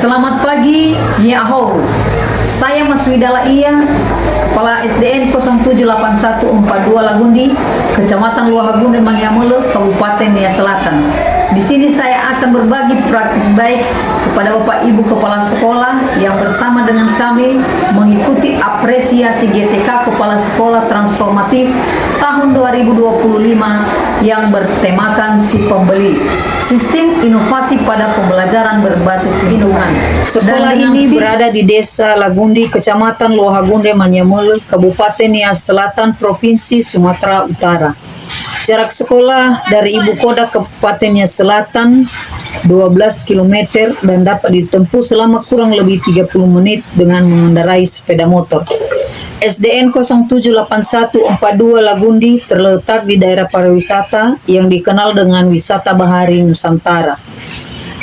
Selamat pagi, Nyaho. Saya Mas Widala Iya, Kepala SDN 078142 Lagundi, Kecamatan Luahagunde, Maniamolo, Kabupaten Nia Selatan. Di sini saya akan berbagi praktik baik kepada Bapak Ibu Kepala Sekolah yang bersama dengan kami mengikuti apresiasi GTK Kepala Sekolah Transformatif tahun 2025 yang bertemakan Si Pembeli, Sistem Inovasi pada Pembelajaran Berbasis Lingkungan. Sekolah ini berada di Desa Lagundi, Kecamatan Luahagunde, Maniamolo, Kabupaten Nia Selatan, Provinsi Sumatera Utara. Jarak sekolah dari ibu kota Kabupaten Nia Selatan 12 km dan dapat ditempuh selama kurang lebih 30 menit dengan mengendarai sepeda motor. SDN 078142 Lagundi terletak di daerah pariwisata yang dikenal dengan wisata bahari Nusantara,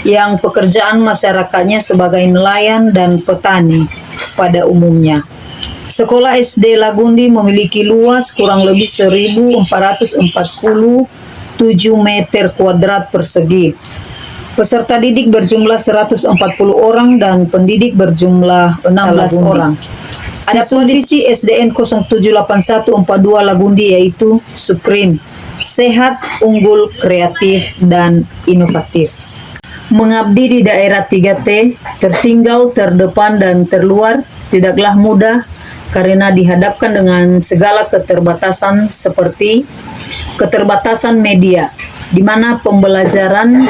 yang pekerjaan masyarakatnya sebagai nelayan dan petani pada umumnya. Sekolah SD Lagundi memiliki luas kurang lebih 1.447 meter kuadrat persegi. Peserta didik berjumlah 140 orang dan pendidik berjumlah 16 orang. Adapun visi SDN 078142 Lagundi yaitu Sukrin, sehat, unggul, kreatif, dan inovatif. Mengabdi di daerah 3T, tertinggal, terdepan, dan terluar, tidaklah mudah karena dihadapkan dengan segala keterbatasan seperti keterbatasan media, di mana pembelajaran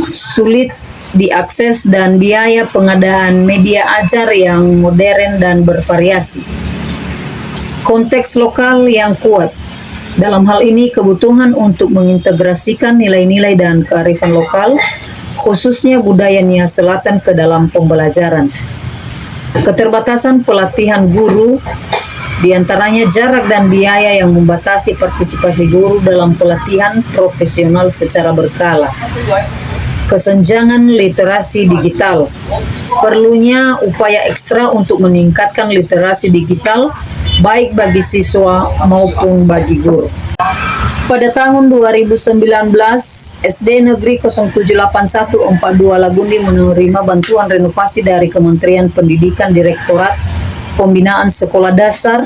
sulit diakses dan biaya pengadaan media ajar yang modern dan bervariasi. Konteks lokal yang kuat. Dalam hal ini kebutuhan untuk mengintegrasikan nilai-nilai dan kearifan lokal, khususnya budaya Nia Selatan ke dalam pembelajaran. Keterbatasan pelatihan guru, diantaranya jarak dan biaya yang membatasi partisipasi guru dalam pelatihan profesional secara berkala. Kesenjangan literasi digital, perlunya upaya ekstra untuk meningkatkan literasi digital baik bagi siswa maupun bagi guru. Pada tahun 2019, SD Negeri 078142 Lagundi menerima bantuan renovasi dari Kementerian Pendidikan Direktorat Pembinaan Sekolah Dasar,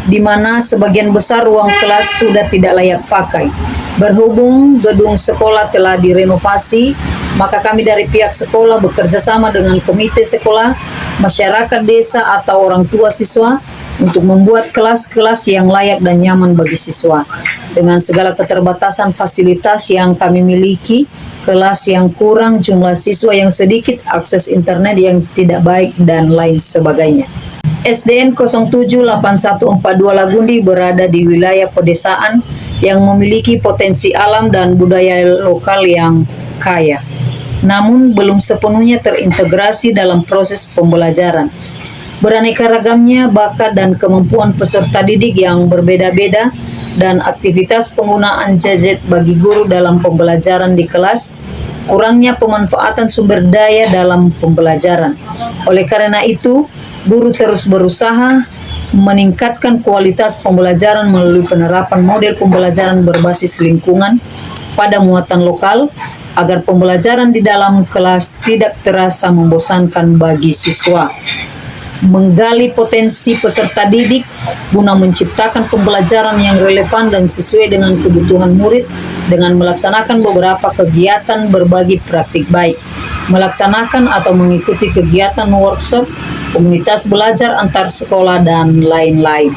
di mana sebagian besar ruang kelas sudah tidak layak pakai. Berhubung gedung sekolah telah direnovasi, maka kami dari pihak sekolah bekerja sama dengan komite sekolah, masyarakat desa atau orang tua siswa untuk membuat kelas-kelas yang layak dan nyaman bagi siswa. Dengan segala keterbatasan fasilitas yang kami miliki, kelas yang kurang, jumlah siswa yang sedikit, akses internet yang tidak baik, dan lain sebagainya. SDN 078142 Lagundi berada di wilayah pedesaan yang memiliki potensi alam dan budaya lokal yang kaya, namun belum sepenuhnya terintegrasi dalam proses pembelajaran. Beraneka ragamnya bakat dan kemampuan peserta didik yang berbeda-beda dan aktivitas penggunaan gadget bagi guru dalam pembelajaran di kelas, kurangnya pemanfaatan sumber daya dalam pembelajaran. Oleh karena itu, guru terus berusaha meningkatkan kualitas pembelajaran melalui penerapan model pembelajaran berbasis lingkungan pada muatan lokal agar pembelajaran di dalam kelas tidak terasa membosankan bagi siswa. Menggali potensi peserta didik guna menciptakan pembelajaran yang relevan dan sesuai dengan kebutuhan murid dengan melaksanakan beberapa kegiatan berbagi praktik baik, melaksanakan atau mengikuti kegiatan workshop, komunitas belajar antar sekolah, dan lain-lain.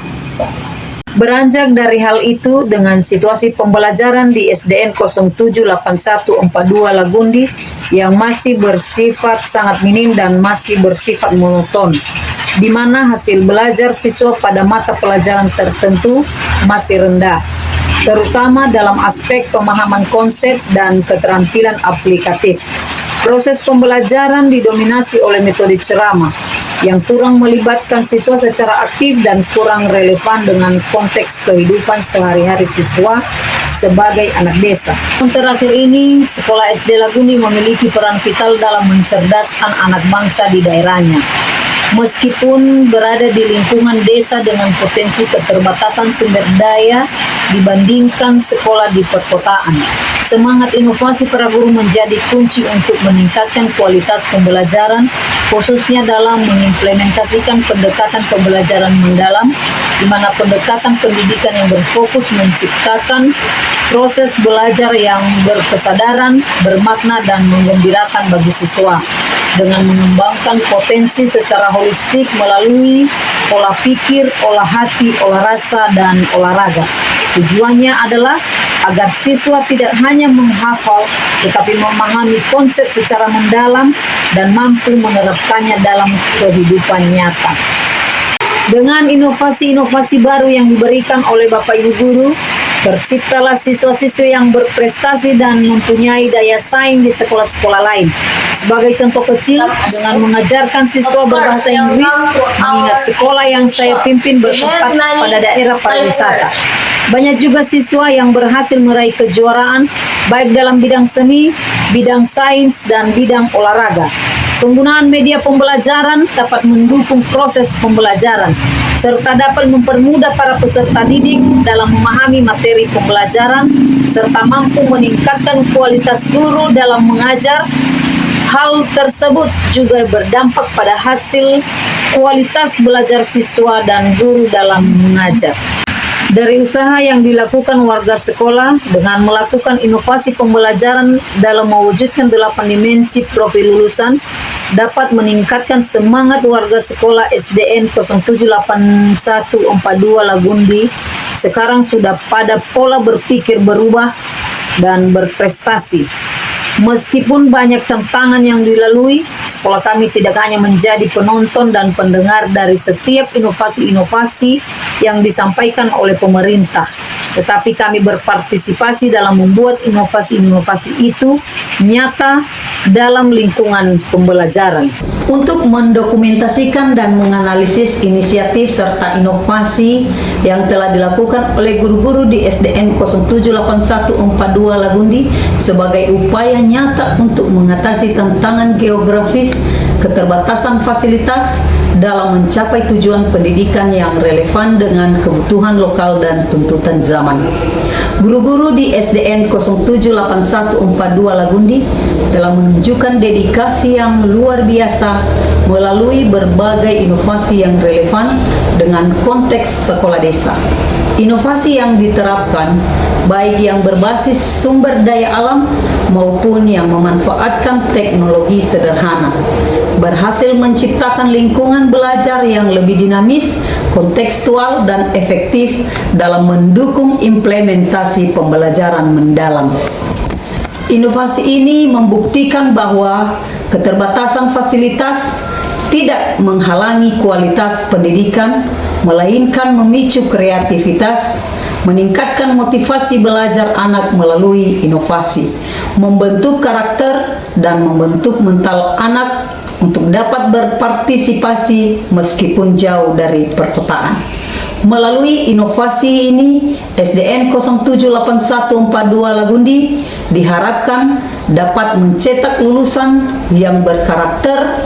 Beranjak dari hal itu, dengan situasi pembelajaran di SDN 078142 Lagundi yang masih bersifat sangat minim dan masih bersifat monoton, di mana hasil belajar siswa pada mata pelajaran tertentu masih rendah, terutama dalam aspek pemahaman konsep dan keterampilan aplikatif. Proses pembelajaran didominasi oleh metode ceramah yang kurang melibatkan siswa secara aktif dan kurang relevan dengan konteks kehidupan sehari-hari siswa sebagai anak desa. Terakhir ini, Sekolah SD Lagundi memiliki peran vital dalam mencerdaskan anak bangsa di daerahnya. Meskipun berada di lingkungan desa dengan potensi keterbatasan sumber daya dibandingkan sekolah di perkotaan, semangat inovasi para guru menjadi kunci untuk meningkatkan kualitas pembelajaran khususnya dalam mengimplementasikan pendekatan pembelajaran mendalam, di mana pendekatan pendidikan yang berfokus menciptakan proses belajar yang berkesadaran, bermakna, dan menggembirakan bagi siswa, dengan mengembangkan potensi secara holistik melalui pola pikir, olah hati, olah rasa, dan olahraga. Tujuannya adalah agar siswa tidak hanya menghafal, tetapi memahami konsep secara mendalam dan mampu menerapkannya dalam kehidupan nyata. Dengan inovasi-inovasi baru yang diberikan oleh Bapak Ibu Guru, terciptalah siswa-siswi yang berprestasi dan mempunyai daya saing di sekolah-sekolah lain. Sebagai contoh kecil, dengan mengajarkan siswa berbahasa Inggris, mengingat sekolah yang saya pimpin bertempat pada daerah pariwisata. Banyak juga siswa yang berhasil meraih kejuaraan, baik dalam bidang seni, bidang sains, dan bidang olahraga. Penggunaan media pembelajaran dapat mendukung proses pembelajaran, serta dapat mempermudah para peserta didik dalam memahami materi pembelajaran, serta mampu meningkatkan kualitas guru dalam mengajar. Hal tersebut juga berdampak pada hasil kualitas belajar siswa dan guru dalam mengajar. Dari usaha yang dilakukan warga sekolah dengan melakukan inovasi pembelajaran dalam mewujudkan 8 dimensi profil lulusan, dapat meningkatkan semangat warga sekolah SDN 078142 Lagundi sekarang sudah pada pola berpikir berubah dan berprestasi. Meskipun banyak tantangan yang dilalui, sekolah kami tidak hanya menjadi penonton dan pendengar dari setiap inovasi-inovasi yang disampaikan oleh pemerintah, tetapi kami berpartisipasi dalam membuat inovasi-inovasi itu nyata dalam lingkungan pembelajaran. Untuk mendokumentasikan dan menganalisis inisiatif serta inovasi yang telah dilakukan oleh guru-guru di SDN 078142 Lagundi sebagai upaya nyata untuk mengatasi tantangan geografis, keterbatasan fasilitas dalam mencapai tujuan pendidikan yang relevan dengan kebutuhan lokal dan tuntutan zaman. Guru-guru di SDN 078142 Lagundi telah menunjukkan dedikasi yang luar biasa melalui berbagai inovasi yang relevan dengan konteks sekolah desa. Inovasi yang diterapkan, baik yang berbasis sumber daya alam maupun yang memanfaatkan teknologi sederhana, berhasil menciptakan lingkungan belajar yang lebih dinamis, kontekstual, dan efektif dalam mendukung implementasi pembelajaran mendalam. Inovasi ini membuktikan bahwa keterbatasan fasilitas tidak menghalangi kualitas pendidikan, melainkan memicu kreativitas, meningkatkan motivasi belajar anak melalui inovasi, membentuk karakter, dan membentuk mental anak untuk dapat berpartisipasi meskipun jauh dari perkotaan. Melalui inovasi ini, SDN 078142 Lagundi diharapkan dapat mencetak lulusan yang berkarakter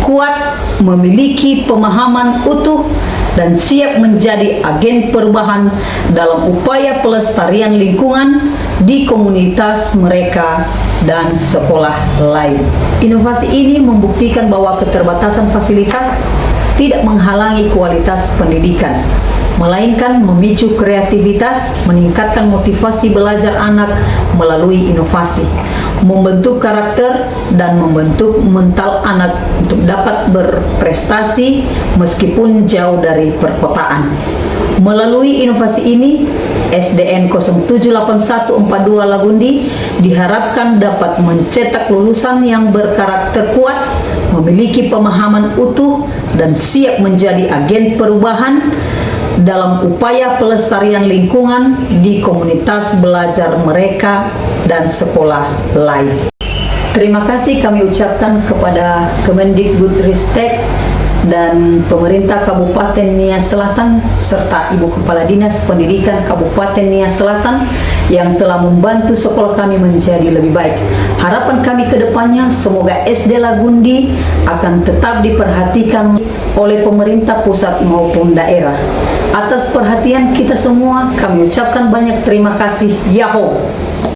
kuat, memiliki pemahaman utuh, dan siap menjadi agen perubahan dalam upaya pelestarian lingkungan di komunitas mereka dan sekolah lain. Inovasi ini membuktikan bahwa keterbatasan fasilitas tidak menghalangi kualitas pendidikan, melainkan memicu kreativitas, meningkatkan motivasi belajar anak melalui inovasi, membentuk karakter, dan membentuk mental anak untuk dapat berprestasi meskipun jauh dari perkotaan. Melalui inovasi ini, SDN 078142 Lagundi diharapkan dapat mencetak lulusan yang berkarakter kuat, memiliki pemahaman utuh, dan siap menjadi agen perubahan dalam upaya pelestarian lingkungan di komunitas belajar mereka dan sekolah lain. Terima kasih kami ucapkan kepada Kemendikbudristek dan pemerintah Kabupaten Nia Selatan serta Ibu Kepala Dinas Pendidikan Kabupaten Nia Selatan yang telah membantu sekolah kami menjadi lebih baik. Harapan kami ke depannya semoga SD Lagundi akan tetap diperhatikan oleh pemerintah pusat maupun daerah. Atas perhatian kita semua, kami ucapkan banyak terima kasih. Yahoo!